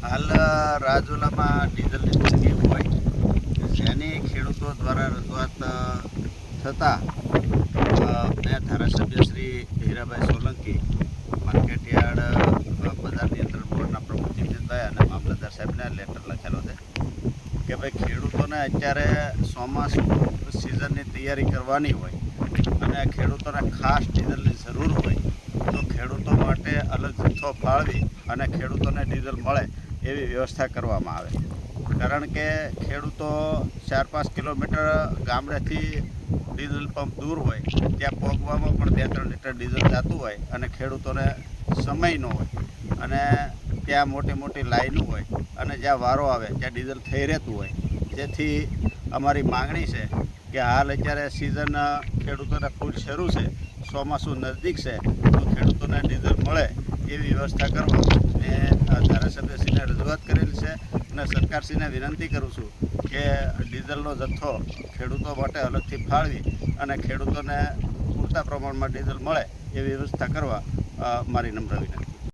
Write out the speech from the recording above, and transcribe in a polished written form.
હાલ રાજુલામાં ડીઝલની તંગી હોય જેની ખેડૂતો દ્વારા રજૂઆત થતાં મેં ધારાસભ્ય શ્રી હીરાભાઈ સોલંકી, માર્કેટયાર્ડ બજાર નિયંત્રણ બોર્ડના પ્રમુખ જીતેશભાઈ અને મામલતદાર સાહેબને લેટર લખેલો છે કે ભાઈ ખેડૂતોને અત્યારે ચોમાસું સિઝનની તૈયારી કરવાની હોય અને ખેડૂતોને ખાસ ડીઝલની જરૂર હોય તો ખેડૂતો માટે અલગ જથ્થો ફાળવી અને ખેડૂતોને ડીઝલ મળે એવી વ્યવસ્થા કરવામાં આવે. કારણ કે ખેડૂતો 4-5 કિલોમીટર ગામડેથી ડીઝલ પંપ દૂર હોય ત્યાં પહોંચવામાં પણ 2-3 લીટર ડીઝલ જતું હોય અને ખેડૂતોને સમય ન હોય અને ત્યાં મોટી મોટી લાઈનો હોય અને જ્યાં વારો આવે ત્યાં ડીઝલ થઈ રહેતું હોય. જેથી અમારી માંગણી છે કે હાલ અત્યારે સિઝન ખેડૂતોને ફૂલ શરૂ છે, ચોમાસું નજદીક છે, તો ખેડૂતોને ડીઝલ મળે એવી વ્યવસ્થા કરવા મેં ધારાસભ્યશ્રીને રજૂઆત કરેલી છે અને સરકારશ્રીને વિનંતી કરું છું કે ડીઝલનો જથ્થો ખેડૂતો માટે અલગથી ફાળવી અને ખેડૂતોને પૂરતા પ્રમાણમાં ડીઝલ મળે એવી વ્યવસ્થા કરવા મારી નમ્ર વિનંતી.